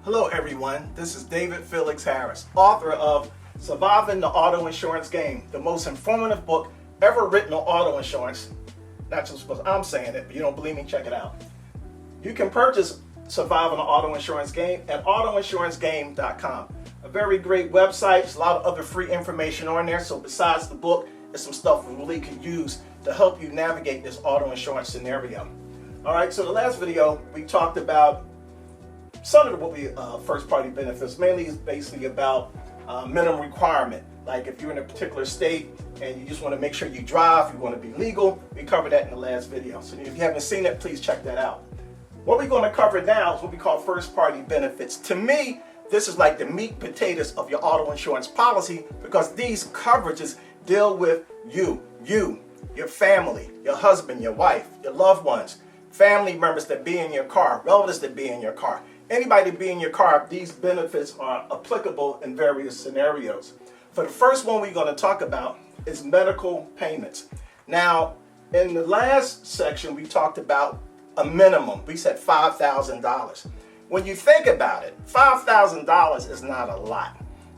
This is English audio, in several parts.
Hello everyone, this is David Felix Harris, author of Surviving the Auto Insurance Game, the most informative book ever written on auto insurance. Not just because I'm saying it, but you don't believe me, check it out. You can purchase Surviving the Auto Insurance Game at autoinsurancegame.com. A very great website, there's a lot of other free information on there, so besides the book, there's some stuff we really can use to help you navigate this auto insurance scenario. Alright, so the last video we talked about some of what we first party benefits, mainly is basically about minimum requirement. Like if you're in a particular state and you just want to make sure you drive, you want to be legal, we covered that in the last video. So if you haven't seen it, please check that out. What we're going to cover now is what we call first party benefits. To me, this is like the meat and potatoes of your auto insurance policy because these coverages deal with you, your family, your husband, your wife, your loved ones, family members that be in your car, relatives that be in your car. Anybody be in your car, these benefits are applicable in various scenarios. For the first one we're going to talk about is medical payments. Now, in the last section, we talked about a minimum. We said $5,000. When you think about it, $5,000 is not a lot.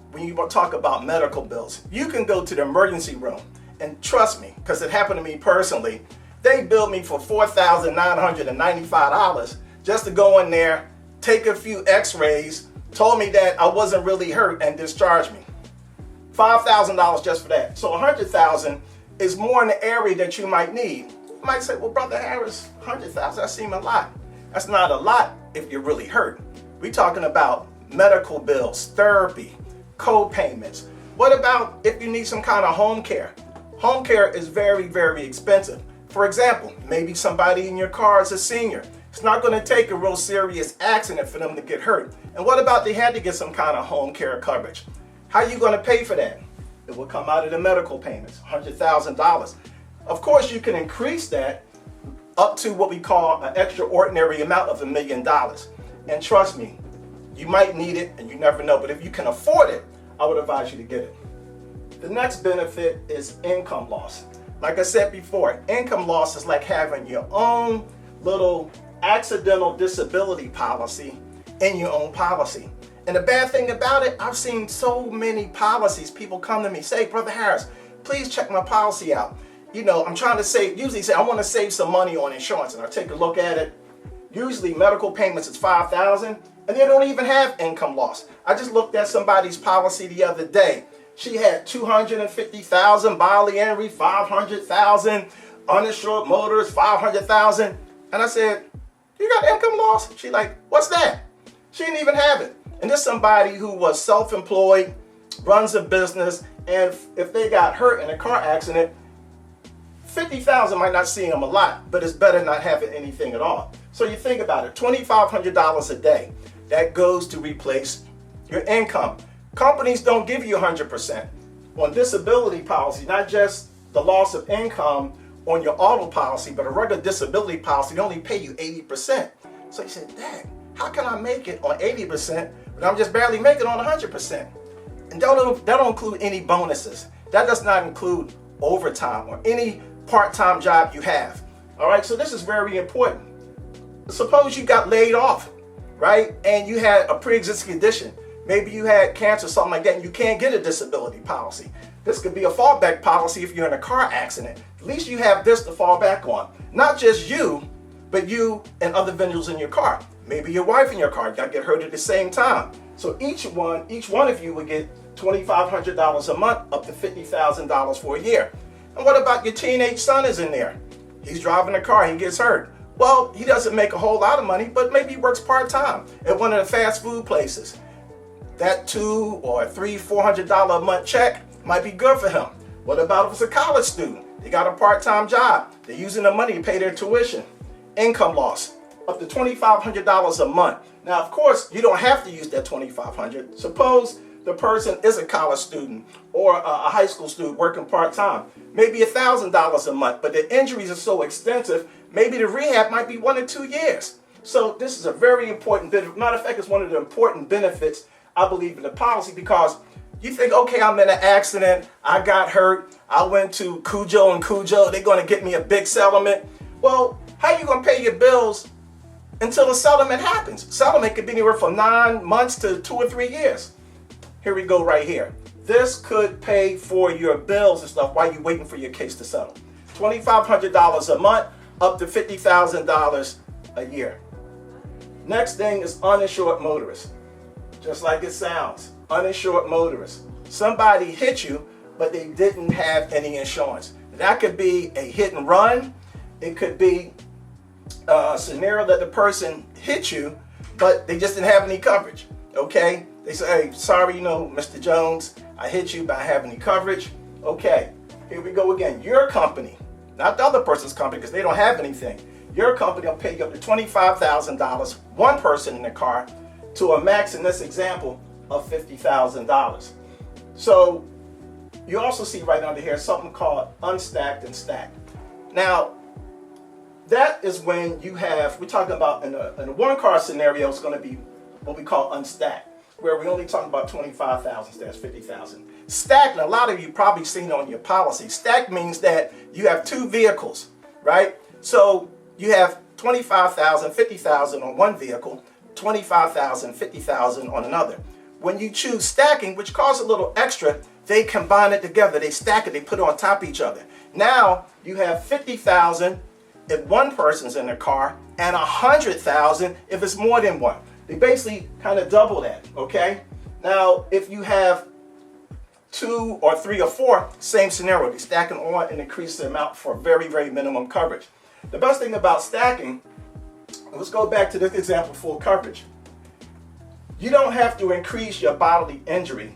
When you talk about medical bills, you can go to the emergency room, and trust me, because it happened to me personally, they billed me for $4,995 just to go in there, take a few x-rays, told me that I wasn't really hurt and discharged me. $5,000 just for that. So $100,000 is more in the area that you might need. You might say, well, Brother Harris, $100,000, that seems a lot. That's not a lot if you're really hurt. We're talking about medical bills, therapy, co-payments. What about if you need some kind of home care? Home care is very, very expensive. For example, maybe somebody in your car is a senior. It's not going to take a real serious accident for them to get hurt. And what about they had to get some kind of home care coverage? How are you going to pay for that? It will come out of the medical payments, $100,000. Of course, you can increase that up to what we call an extraordinary amount of $1 million. And trust me, you might need it and you never know. But if you can afford it, I would advise you to get it. The next benefit is income loss. Like I said before, income loss is like having your own little accidental disability policy in your own policy. And the bad thing about it, I've seen so many policies, people come to me, say, Brother Harris, please check my policy out. You know, I'm trying to save, usually say, I want to save some money on insurance. And I take a look at it. Usually medical payments is $5,000 and they don't even have income loss. I just looked at somebody's policy the other day. She had $250,000 bodily injury, $500,000 uninsured motorist, $500,000. And I said, you got income loss? She like, what's that? She didn't even have it. And this is somebody who was self-employed, runs a business, and if they got hurt in a car accident, $50,000 might not seem them a lot, but it's better not having anything at all. So you think about it, $2,500 a day, that goes to replace your income. Companies don't give you 100%. On disability policy, not just the loss of income on your auto policy, but a regular disability policy, they only pay you 80%. So you said, dang, how can I make it on 80%, but I'm just barely making it on 100%? And that don't include any bonuses. That does not include overtime or any part-time job you have. All right, so this is very important. Suppose you got laid off, right? And you had a pre-existing condition. Maybe you had cancer or something like that, and you can't get a disability policy. This could be a fallback policy if you're in a car accident. At least you have this to fall back on. Not just you, but you and other individuals in your car. Maybe your wife in your car got get hurt at the same time. So each one of you would get $2,500 a month, up to $50,000 for a year. And what about your teenage son is in there? He's driving a car, he gets hurt. Well, he doesn't make a whole lot of money, but maybe he works part-time at one of the fast food places. That $200 or $300, $400 a month check might be good for him. What about if it's a college student? They got a part-time job. They're using the money to pay their tuition. Income loss, up to $2,500 a month. Now, of course, you don't have to use that $2,500. Suppose the person is a college student or a high school student working part-time. Maybe $1,000 a month, but the injuries are so extensive, maybe the rehab might be 1 or 2 years. So this is a very important benefit. Matter of fact, it's one of the important benefits, I believe, in the policy, because you think, okay, I'm in an accident, I got hurt, I went to Cujo and Cujo, they're going to get me a big settlement. Well, how are you going to pay your bills until a settlement happens. Settlement could be anywhere from 9 months to 2 or 3 years. Here we go right here. This could pay for your bills and stuff while you're waiting for your case to settle. $2,500 a month, up to $50,000 a year. Next thing is uninsured motorists. Just like it sounds, uninsured motorists. Somebody hit you, but they didn't have any insurance. That could be a hit and run. It could be a scenario that the person hit you, but they just didn't have any coverage. Okay? They say, hey, sorry, Mr. Jones, I hit you, but I have any coverage. Okay, here we go again. Your company, not the other person's company, because they don't have anything. Your company will pay you up to $25,000, one person in the car, to a max in this example of $50,000. So you also see right under here something called unstacked and stacked. Now, that is when you have, we're talking about in a one-car scenario, it's going to be what we call unstacked, where we only talking about 25,000 instead of 50,000. Stacked, and a lot of you probably seen on your policy. Stacked means that you have two vehicles, right? So you have 25,000, 50,000 on one vehicle, 25,000, 50,000 on another. When you choose stacking, which costs a little extra, they combine it together. They stack it. They put it on top of each other. Now you have 50,000 if one person's in the car, and 100,000 if it's more than one. They basically kind of double that. Okay. Now, if you have 2 or 3 or 4, same scenario. They stack them on and increase the amount for very, very minimum coverage. The best thing about stacking, let's go back to this example, full coverage. You don't have to increase your bodily injury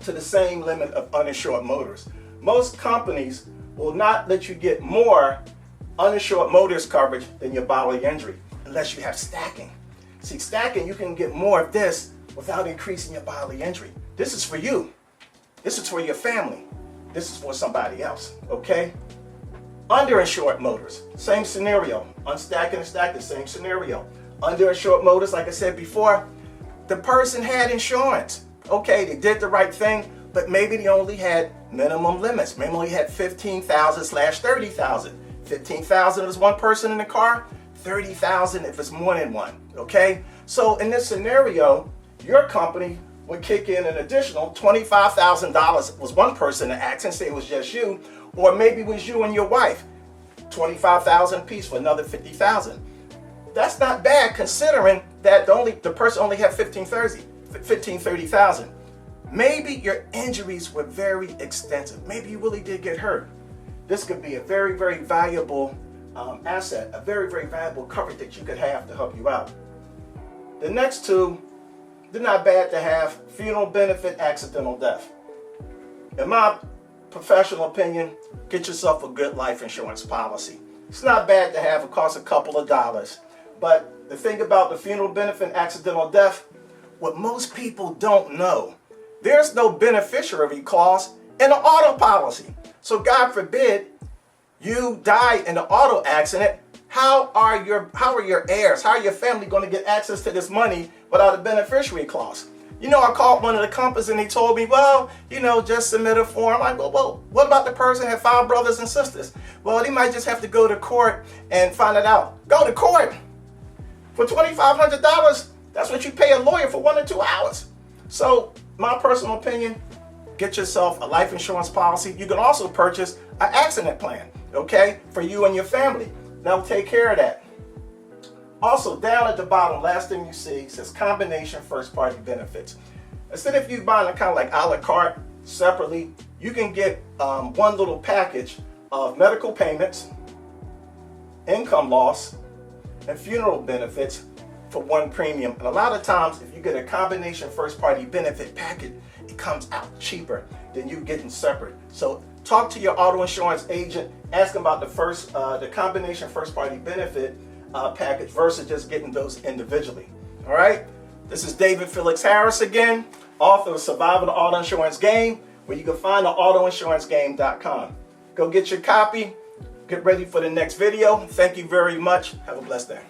to the same limit of uninsured motorists. Most companies will not let you get more uninsured motorist coverage than your bodily injury unless you have stacking. See, stacking, you can get more of this without increasing your bodily injury. This is for you. This is for your family. This is for somebody else, okay? Underinsured motorists, same scenario. Unstacking and stacking, same scenario. Underinsured motorists, like I said before, the person had insurance. Okay, they did the right thing, but maybe they only had minimum limits. Maybe only had 15,000/30,000. 15,000 if it's one person in the car, 30,000 if it's more than one, okay? So in this scenario, your company would kick in an additional $25,000 was one person in the accident, say it was just you, or maybe it was you and your wife, 25,000 apiece for another 50,000. That's not bad considering that the person only had 30,000. Maybe your injuries were very extensive. Maybe you really did get hurt. This could be a very, very valuable asset, a very, very valuable coverage that you could have to help you out. The next two, they're not bad to have: funeral benefit, accidental death. In my professional opinion, get yourself a good life insurance policy. It's not bad to have. It costs a couple of dollars. But the thing about the funeral benefit and accidental death, what most people don't know, there's no beneficiary clause in an auto policy. So God forbid you die in an auto accident. How are your heirs, how are your family going to get access to this money without a beneficiary clause? I called one of the companies and they told me, well, just submit a form. I'm like, well, what about the person that had 5 brothers and sisters? Well, they might just have to go to court and find it out. Go to court for $2,500. That's what you pay a lawyer for 1 or 2 hours. So my personal opinion, get yourself a life insurance policy. You can also purchase an accident plan, okay, for you and your family. Now take care of that. Also, down at the bottom, last thing you see says combination first party benefits. Instead of you buying a kind of like a la carte separately, you can get one little package of medical payments, income loss, and funeral benefits for one premium. And a lot of times, if you get a combination first party benefit package, it comes out cheaper than you getting separate. So talk to your auto insurance agent, ask them about the combination first party benefit package versus just getting those individually. All right. This is David Felix Harris again, author of Surviving the Auto Insurance Game, where you can find on autoinsuranceGame.com. Go get your copy. Get ready for the next video. Thank you very much. Have a blessed day.